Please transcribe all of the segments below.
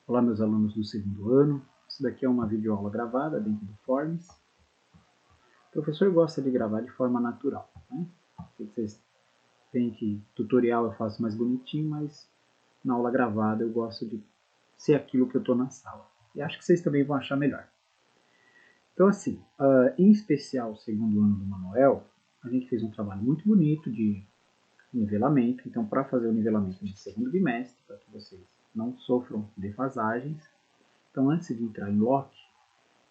Olá, meus alunos do segundo ano. Isso daqui é uma videoaula gravada dentro do Forms. O professor gosta de gravar de forma natural, né? Vocês veem que tutorial eu faço mais bonitinho, mas na aula gravada eu gosto de ser aquilo que eu estou na sala. E acho que vocês também vão achar melhor. Então, assim, em especial o segundo ano do Manuel, a gente fez um trabalho muito bonito de nivelamento. Então, para fazer o nivelamento de segundo bimestre, para que vocês não sofram defasagens, então, antes de entrar em Locke,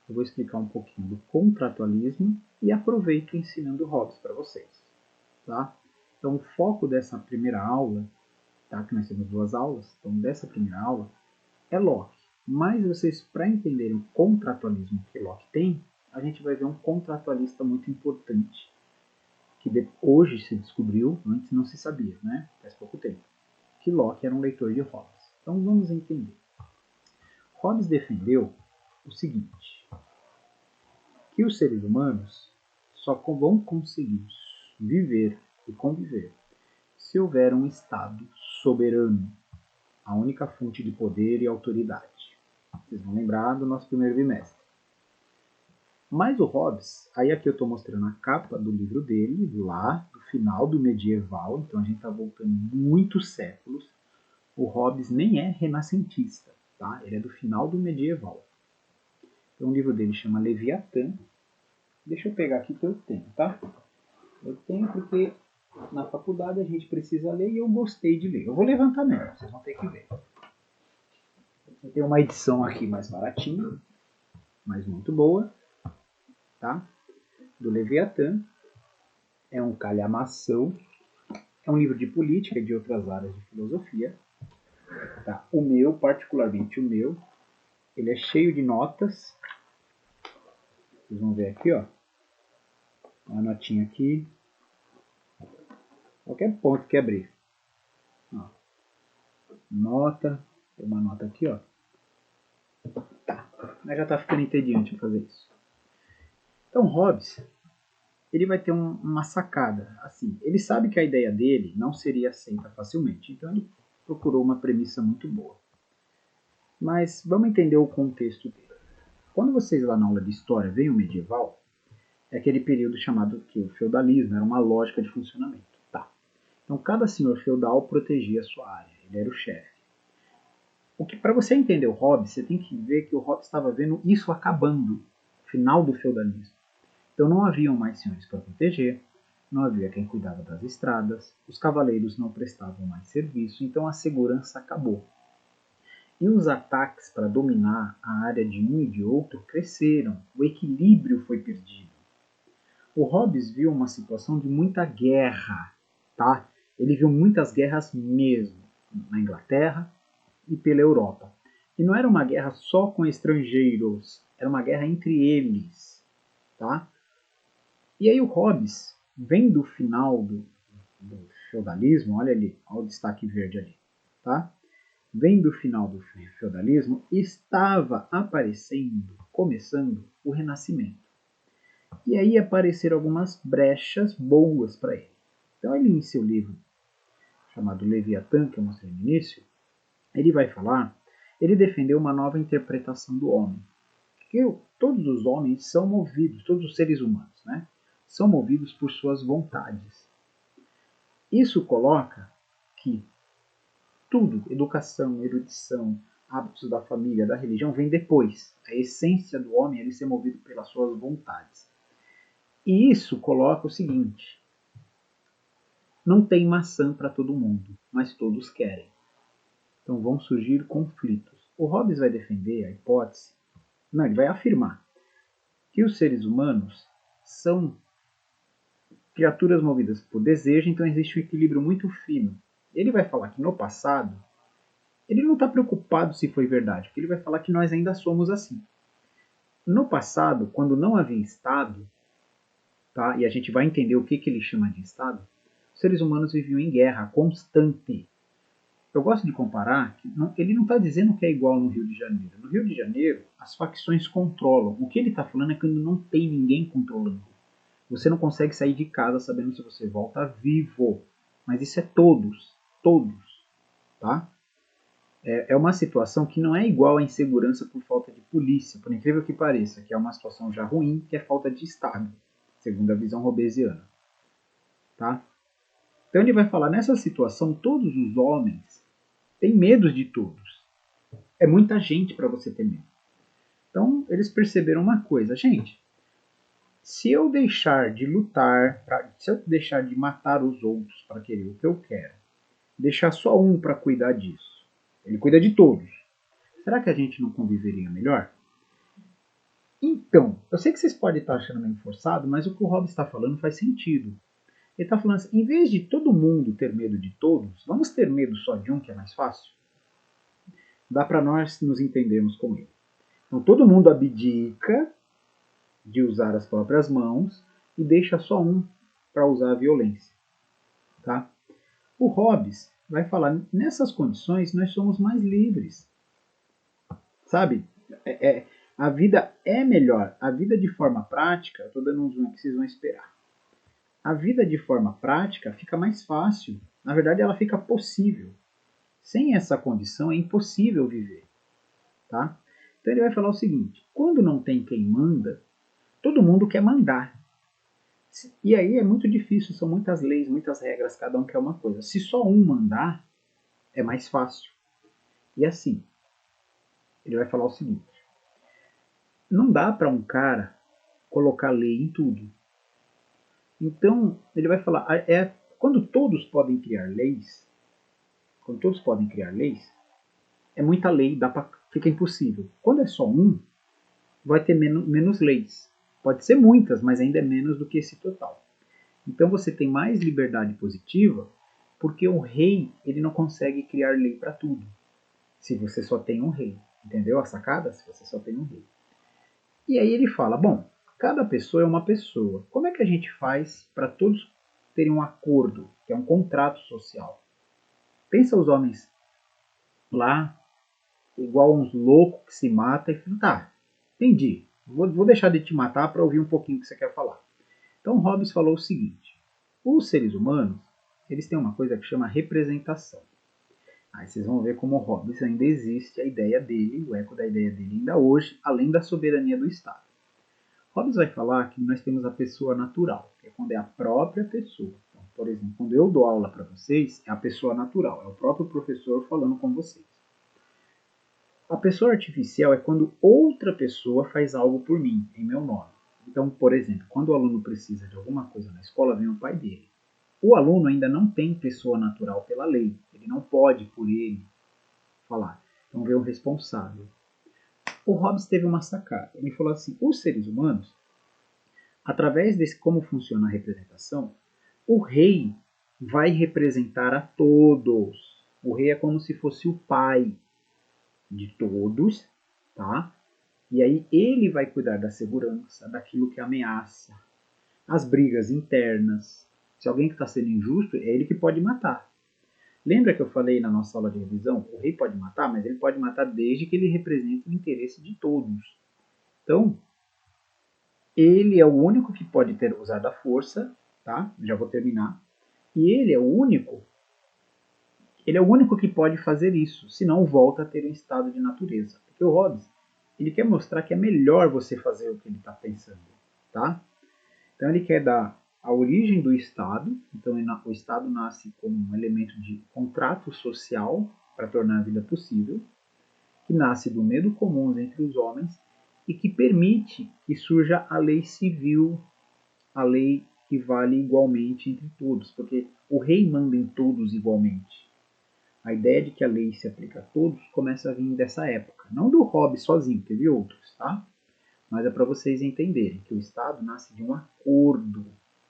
eu vou explicar um pouquinho do contratualismo e aproveito ensinando Hobbes para vocês. Tá? Então, o foco dessa primeira aula, tá? Que nós temos duas aulas, então dessa primeira aula é Locke. Mas vocês, para entenderem o contratualismo que Locke tem, a gente vai ver um contratualista muito importante, que hoje se descobriu, antes não se sabia, né? Faz pouco tempo, que Locke era um leitor de Hobbes. Então, vamos entender. Hobbes defendeu o seguinte, que os seres humanos só vão conseguir viver e conviver se houver um Estado soberano, a única fonte de poder e autoridade. Vocês vão lembrar do nosso primeiro bimestre. Mas o Hobbes, aí aqui eu estou mostrando a capa do livro dele, lá do final do medieval, então a gente está voltando muitos séculos. O Hobbes nem é renascentista, tá? Ele é do final do medieval. Então o livro dele chama Leviatã. Deixa eu pegar aqui que eu tenho, tá? Eu tenho porque na faculdade a gente precisa ler e eu gostei de ler. Eu vou levantar mesmo, vocês vão ter que ver. Eu tenho uma edição aqui mais baratinha, mas muito boa, tá? Do Leviatã. É um calhamação. É um livro de política e de outras áreas de filosofia. Tá? O meu, particularmente o meu, ele é cheio de notas. Vocês vão ver aqui, ó. Uma notinha aqui. Qualquer ponto que abrir. Ó. Nota. Tem uma nota aqui, ó. Tá. Mas já tá ficando entediante fazer isso. Então, Hobbes, ele vai ter uma sacada. Assim, ele sabe que a ideia dele não seria aceita facilmente. Então, ele procurou uma premissa muito boa. Mas vamos entender o contexto dele. Quando vocês lá na aula de história veem o medieval, é aquele período chamado que o feudalismo era uma lógica de funcionamento. Tá. Então, cada senhor feudal protegia a sua área. Ele era o chefe. O que para você entender o Hobbes, você tem que ver que o Hobbes estava vendo isso acabando, final do feudalismo. Então não haviam mais senhores para proteger, não havia quem cuidava das estradas, os cavaleiros não prestavam mais serviço, então a segurança acabou. E os ataques para dominar a área de um e de outro cresceram, o equilíbrio foi perdido. O Hobbes viu uma situação de muita guerra, tá? Ele viu muitas guerras mesmo, na Inglaterra e pela Europa. E não era uma guerra só com estrangeiros, era uma guerra entre eles, tá? E aí o Hobbes, vendo o final do feudalismo, olha ali, olha o destaque verde ali, tá? Vendo o final do feudalismo, estava aparecendo, começando o Renascimento. E aí apareceram algumas brechas boas para ele. Então ele, em seu livro chamado Leviatã, que eu mostrei no início, ele vai falar, ele defendeu uma nova interpretação do homem. Porque todos os homens são movidos, todos os seres humanos, né? São movidos por suas vontades. Isso coloca que tudo, educação, erudição, hábitos da família, da religião, vem depois. A essência do homem é ele ser movido pelas suas vontades. E isso coloca o seguinte, não tem maçã para todo mundo, mas todos querem. Então vão surgir conflitos. O Hobbes vai defender a hipótese, não, ele vai afirmar que os seres humanos são criaturas movidas por desejo, então existe um equilíbrio muito fino. Ele vai falar que no passado, ele não está preocupado se foi verdade, porque ele vai falar que nós ainda somos assim. No passado, quando não havia Estado, tá, e a gente vai entender o que ele chama de Estado, os seres humanos viviam em guerra constante. Eu gosto de comparar que ele não está dizendo que é igual no Rio de Janeiro. No Rio de Janeiro, as facções controlam. O que ele está falando é que não tem ninguém controlando. Você não consegue sair de casa sabendo se você volta vivo. Mas isso é todos, tá? É uma situação que não é igual à insegurança por falta de polícia, por incrível que pareça, que é uma situação já ruim, que é falta de Estado, segundo a visão hobbesiana. Tá? Então ele vai falar, nessa situação, todos os homens têm medo de todos. É muita gente para você ter medo. Então eles perceberam uma coisa, gente, se eu deixar de lutar, se eu deixar de matar os outros para querer o que eu quero, deixar só um para cuidar disso, ele cuida de todos, será que a gente não conviveria melhor? Então, eu sei que vocês podem estar achando meio forçado, mas o que o Hobbes está falando faz sentido. Ele está falando assim, em vez de todo mundo ter medo de todos, vamos ter medo só de um, que é mais fácil? Dá para nós nos entendermos com ele. Então todo mundo abdica de usar as próprias mãos e deixa só um para usar a violência. Tá? O Hobbes vai falar, nessas condições nós somos mais livres. Sabe? A vida é melhor. A vida de forma prática, eu estou dando um zoom aqui, vocês vão esperar. A vida de forma prática fica mais fácil. Na verdade, ela fica possível. Sem essa condição é impossível viver. Tá? Então ele vai falar o seguinte, quando não tem quem manda, todo mundo quer mandar. E aí é muito difícil, são muitas leis, muitas regras, cada um quer uma coisa. Se só um mandar, é mais fácil. E assim, ele vai falar o seguinte, não dá para um cara colocar lei em tudo. Então, ele vai falar, quando todos podem criar leis, é muita lei, fica impossível. Quando é só um, vai ter menos leis. Pode ser muitas, mas ainda é menos do que esse total. Então você tem mais liberdade positiva, porque o rei ele não consegue criar lei para tudo. Se você só tem um rei. Entendeu a sacada? Se você só tem um rei. E aí ele fala, bom, cada pessoa é uma pessoa. Como é que a gente faz para todos terem um acordo, que é um contrato social? Pensa os homens lá, igual uns loucos que se matam e falam, tá, entendi, vou deixar de te matar para ouvir um pouquinho o que você quer falar. Então Hobbes falou o seguinte, os seres humanos, eles têm uma coisa que chama representação. Aí vocês vão ver como Hobbes ainda existe a ideia dele, o eco da ideia dele ainda hoje, além da soberania do Estado. Hobbes vai falar que nós temos a pessoa natural, que é quando é a própria pessoa. Então, por exemplo, quando eu dou aula para vocês, é a pessoa natural, é o próprio professor falando com vocês. A pessoa artificial é quando outra pessoa faz algo por mim, em meu nome. Então, por exemplo, quando o aluno precisa de alguma coisa na escola, vem o pai dele. O aluno ainda não tem pessoa natural pela lei, ele não pode por ele falar. Então vem o responsável. O Hobbes teve uma sacada. Ele falou assim: os seres humanos, através desse como funciona a representação, o rei vai representar a todos. O rei é como se fosse o pai de todos, tá? E aí ele vai cuidar da segurança, daquilo que ameaça, as brigas internas. Se alguém está sendo injusto, é ele que pode matar. Lembra que eu falei na nossa aula de revisão? O rei pode matar, mas ele pode matar desde que ele represente o interesse de todos. Então, ele é o único que pode ter usado a força, tá? Já vou terminar. E ele é o único que pode fazer isso, senão volta a ter um estado de natureza. Porque o Hobbes, ele quer mostrar que é melhor você fazer o que ele está pensando, tá? Então ele quer dar a origem do Estado, então o Estado nasce como um elemento de contrato social para tornar a vida possível, que nasce do medo comum entre os homens e que permite que surja a lei civil, a lei que vale igualmente entre todos, porque o rei manda em todos igualmente. A ideia de que a lei se aplica a todos começa a vir dessa época, não do Hobbes sozinho, teve outros, tá? Mas é para vocês entenderem que o Estado nasce de um acordo,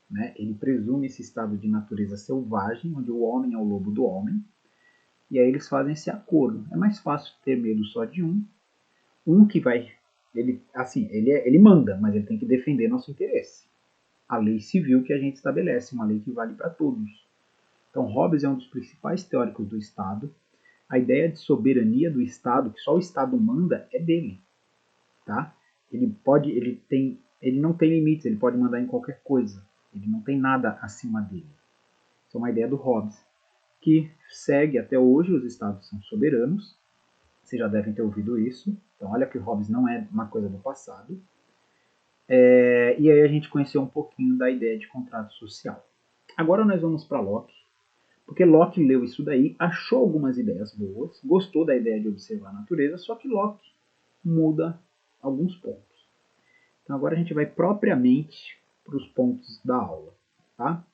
né? Ele presume esse estado de natureza selvagem, onde o homem é o lobo do homem, e aí eles fazem esse acordo. É mais fácil ter medo só de um que vai, ele manda, mas ele tem que defender nosso interesse. A lei civil que a gente estabelece, uma lei que vale para todos. Então Hobbes é um dos principais teóricos do Estado. A ideia de soberania do Estado, que só o Estado manda, é dele, tá? Ele não tem limites, ele pode mandar em qualquer coisa. Ele não tem nada acima dele. Isso é uma ideia do Hobbes, que segue até hoje, os estados são soberanos, Vocês já devem ter ouvido isso. Então, olha que Hobbes não é uma coisa do passado. E aí a gente conheceu um pouquinho da ideia de contrato social. Agora nós vamos para Locke, porque Locke leu isso daí, achou algumas ideias boas, gostou da ideia de observar a natureza, só que Locke muda alguns pontos. Então agora a gente vai propriamente para os pontos da aula, tá?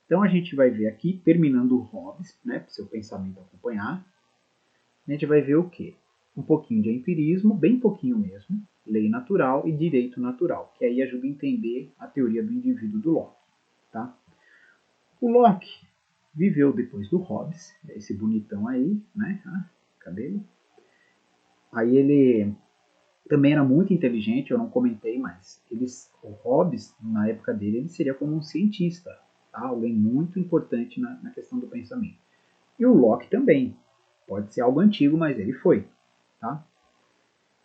Então a gente vai ver aqui, terminando o Hobbes, né, para o seu pensamento acompanhar, a gente vai ver o quê? Um pouquinho de empirismo, bem pouquinho mesmo, lei natural e direito natural, que aí ajuda a entender a teoria do indivíduo do Locke, tá? O Locke viveu depois do Hobbes, esse bonitão aí, né? Cadê ele? Aí ele também era muito inteligente, eu não comentei, mas o Hobbes, na época dele, ele seria como um cientista, tá? Alguém muito importante na questão do pensamento. E o Locke também. Pode ser algo antigo, mas ele foi, tá?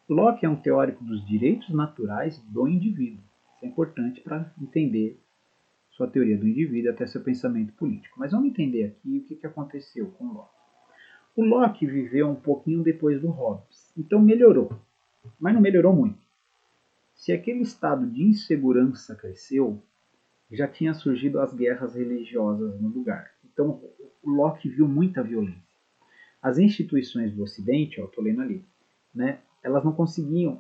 Locke é um teórico dos direitos naturais do indivíduo. Isso é importante para entender sua teoria do indivíduo até seu pensamento político. Mas vamos entender aqui o que aconteceu com Locke. O Locke viveu um pouquinho depois do Hobbes, então melhorou, mas não melhorou muito. Se aquele estado de insegurança cresceu, já tinha surgido as guerras religiosas no lugar. Então o Locke viu muita violência. As instituições do Ocidente, estou lendo ali, né, elas não conseguiam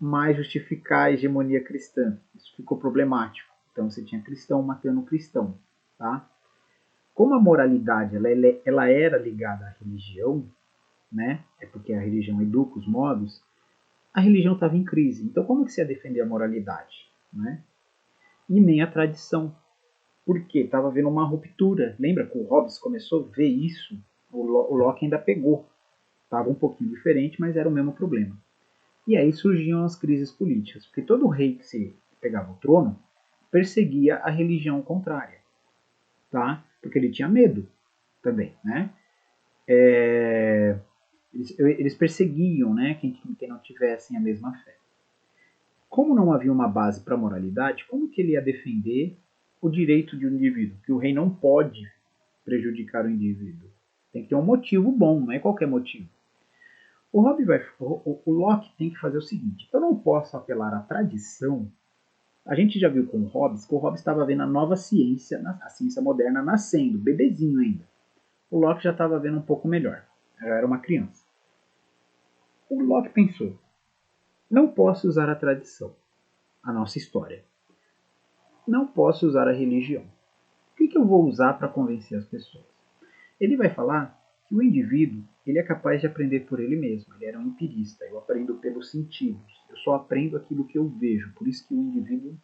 mais justificar a hegemonia cristã. Isso ficou problemático. Então você tinha cristão matando cristão, tá? Como a moralidade ela era ligada à religião, né? É porque a religião educa os modos. A religião estava em crise. Então como que se ia defender a moralidade, né? E nem a tradição. Por quê? Estava havendo uma ruptura. Lembra que o Hobbes começou a ver isso? O Locke ainda pegou. Estava um pouquinho diferente, mas era o mesmo problema. E aí surgiam as crises políticas, porque todo rei que se pegava o trono perseguia a religião contrária, tá? Porque ele tinha medo também, né? Eles perseguiam, né, quem não tivessem a mesma fé. Como não havia uma base para a moralidade, como que ele ia defender o direito de um indivíduo? Que o rei não pode prejudicar o indivíduo. Tem que ter um motivo bom, não é qualquer motivo. O Locke tem que fazer o seguinte: eu não posso apelar à tradição. A gente já viu com o Hobbes que o Hobbes estava vendo a nova ciência, a ciência moderna nascendo, bebezinho ainda. O Locke já estava vendo um pouco melhor, já era uma criança. O Locke pensou: não posso usar a tradição, a nossa história. Não posso usar a religião. O que eu vou usar para convencer as pessoas? Ele vai falar que o indivíduo ele é capaz de aprender por ele mesmo. Ele era um empirista. Eu aprendo pelos sentidos. Eu só aprendo aquilo que eu vejo. Por isso que o indivíduo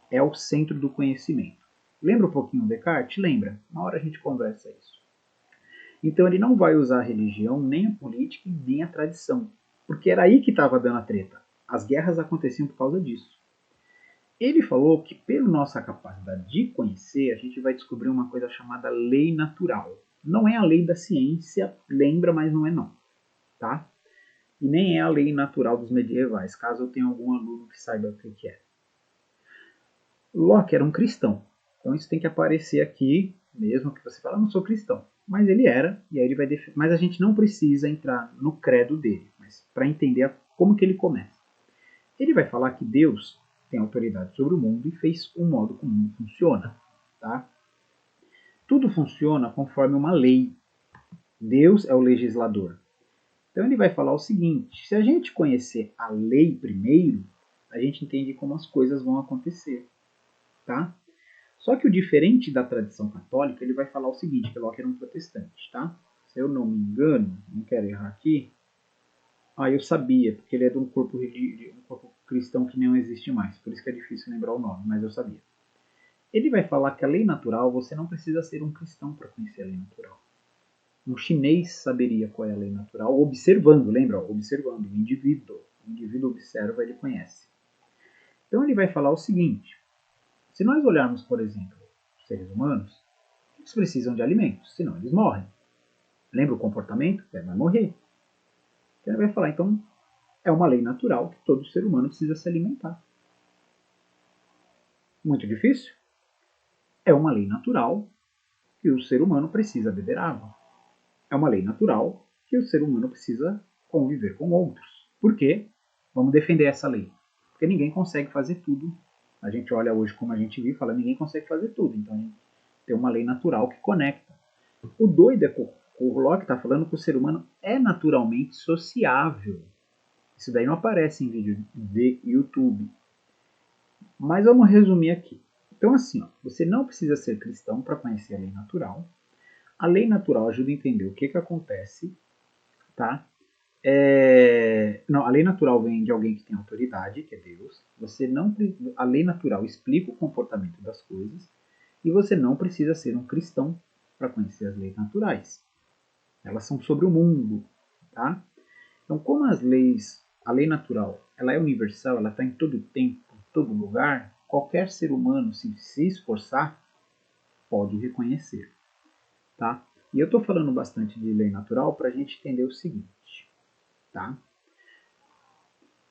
é o centro do conhecimento. Lembra um pouquinho o Descartes? Lembra. Uma hora a gente conversa isso. Então ele não vai usar a religião, nem a política, nem a tradição. Porque era aí que estava dando a treta. As guerras aconteciam por causa disso. Ele falou que, pela nossa capacidade de conhecer, a gente vai descobrir uma coisa chamada lei natural. Não é a lei da ciência, lembra, mas não é não, tá? E nem é a lei natural dos medievais, caso eu tenha algum aluno que saiba o que é. Locke era um cristão, então isso tem que aparecer aqui, mesmo que você fale, não sou cristão. Mas ele era, e aí ele vai mas a gente não precisa entrar no credo dele, mas para entender como que ele começa. Ele vai falar que Deus tem autoridade sobre o mundo e fez o modo como o mundo funciona. Tá? Tudo funciona conforme uma lei. Deus é o legislador. Então ele vai falar o seguinte: se a gente conhecer a lei primeiro, a gente entende como as coisas vão acontecer. Tá? Só que o diferente da tradição católica, ele vai falar o seguinte, que Locke era um protestante. Tá? Se eu não me engano, não quero errar aqui, eu sabia, porque ele é de um corpo cristão que não existe mais, por isso que é difícil lembrar o nome, mas eu sabia. Ele vai falar que a lei natural, você não precisa ser um cristão para conhecer a lei natural. Um chinês saberia qual é a lei natural, observando, lembra? Observando, o indivíduo. O indivíduo observa, ele conhece. Então ele vai falar o seguinte, se nós olharmos, por exemplo, os seres humanos, eles precisam de alimentos, senão eles morrem. Lembra o comportamento? Ele vai morrer. Então ele vai falar, então, é uma lei natural que todo ser humano precisa se alimentar. Muito difícil? É uma lei natural que o ser humano precisa beber água. É uma lei natural que o ser humano precisa conviver com outros. Por quê? Vamos defender essa lei. Porque ninguém consegue fazer tudo. A gente olha hoje como a gente vive e fala, ninguém consegue fazer tudo. Então a gente tem uma lei natural que conecta. O doido é que o Locke está falando que o ser humano é naturalmente sociável. Isso daí não aparece em vídeo de YouTube. Mas vamos resumir aqui. Então assim, ó, você não precisa ser cristão para conhecer a lei natural. A lei natural ajuda a entender o que acontece, tá? Não, a lei natural vem de alguém que tem autoridade, que é Deus. A lei natural explica o comportamento das coisas e você não precisa ser um cristão para conhecer as leis naturais. Elas são sobre o mundo, tá? Então, como a lei natural, ela é universal, ela está em todo tempo, em todo lugar, qualquer ser humano, se esforçar, pode reconhecer, tá? E eu estou falando bastante de lei natural para a gente entender o seguinte, tá?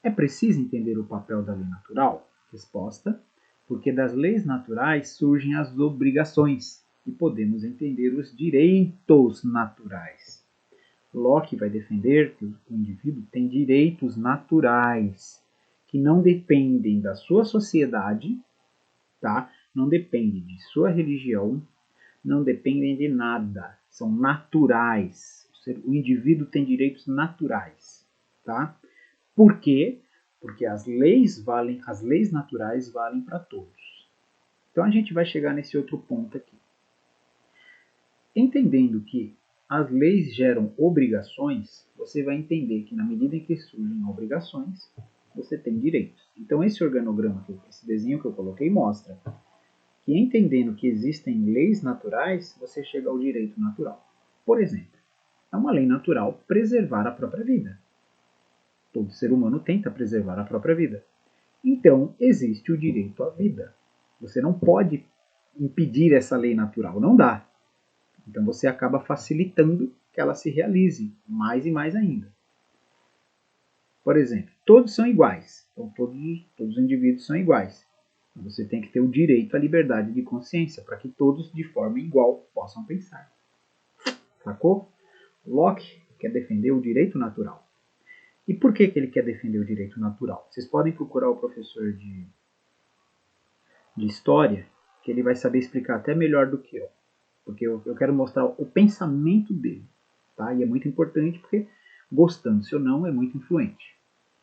É preciso entender o papel da lei natural? Resposta: porque das leis naturais surgem as obrigações e podemos entender os direitos naturais. Locke vai defender que o indivíduo tem direitos naturais que não dependem da sua sociedade, tá? Não dependem de sua religião, não dependem de nada, são naturais. O indivíduo tem direitos naturais, tá? Por quê? Porque as leis naturais valem para todos. Então a gente vai chegar nesse outro ponto aqui. Entendendo que as leis geram obrigações, você vai entender que na medida em que surgem obrigações, você tem direitos. Então esse organograma, esse desenho que eu coloquei mostra que entendendo que existem leis naturais, você chega ao direito natural. Por exemplo, é uma lei natural preservar a própria vida. Todo ser humano tenta preservar a própria vida. Então, existe o direito à vida. Você não pode impedir essa lei natural, não dá. Então, você acaba facilitando que ela se realize, mais e mais ainda. Por exemplo, todos são iguais. Então, todos os indivíduos são iguais. Você tem que ter o direito à liberdade de consciência, para que todos, de forma igual, possam pensar. Sacou? Locke quer defender o direito natural. E por que ele quer defender o direito natural? Vocês podem procurar o professor de história, que ele vai saber explicar até melhor do que eu. Porque eu quero mostrar o pensamento dele. Tá? E é muito importante porque, gostando-se ou não, é muito influente.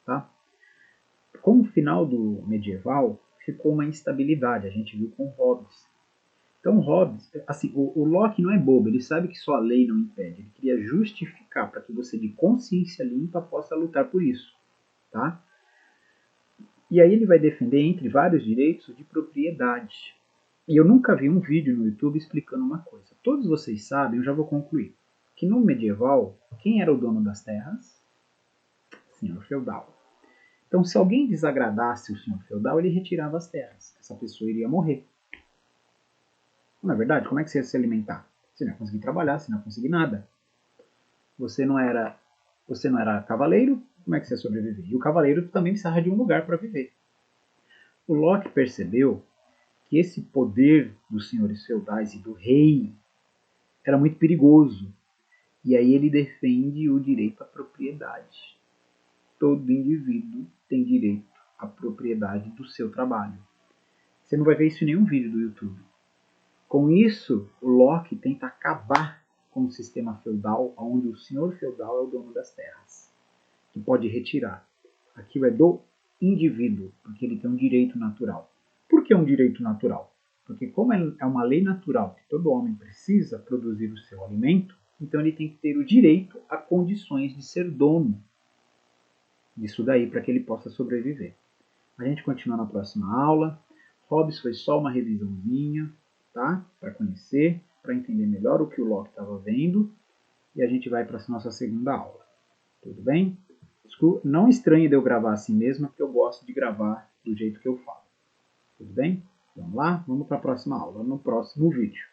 Tá? Com o final do medieval, ficou uma instabilidade. A gente viu com Hobbes. Então, Hobbes, assim, o Locke não é bobo, ele sabe que só a lei não impede. Ele queria justificar para que você, de consciência limpa, possa lutar por isso. Tá? E aí ele vai defender, entre vários direitos, de propriedade. E eu nunca vi um vídeo no YouTube explicando uma coisa. Todos vocês sabem, eu já vou concluir, que no medieval, quem era o dono das terras? Senhor feudal. Então, se alguém desagradasse o senhor feudal, ele retirava as terras. Essa pessoa iria morrer. Não é verdade? Como é que você ia se alimentar? Você não ia conseguir trabalhar, você não ia conseguir nada. Você não era cavaleiro, como é que você ia sobreviver? E o cavaleiro também precisava de um lugar para viver. O Locke percebeu que esse poder dos senhores feudais e do rei era muito perigoso. E aí ele defende o direito à propriedade. Todo indivíduo tem direito à propriedade do seu trabalho. Você não vai ver isso em nenhum vídeo do YouTube. Com isso, o Locke tenta acabar com o sistema feudal, onde o senhor feudal é o dono das terras, que pode retirar. Aquilo é do indivíduo, porque ele tem um direito natural. Por que um direito natural? Porque como é uma lei natural que todo homem precisa produzir o seu alimento, então ele tem que ter o direito a condições de ser dono disso daí para que ele possa sobreviver. A gente continua na próxima aula. Hobbes foi só uma revisãozinha, tá? Para conhecer, para entender melhor o que o Locke estava vendo. E a gente vai para a nossa segunda aula. Tudo bem? Não estranhe de eu gravar assim mesmo, porque eu gosto de gravar do jeito que eu falo. Tudo bem? Vamos lá? Vamos para a próxima aula, no próximo vídeo.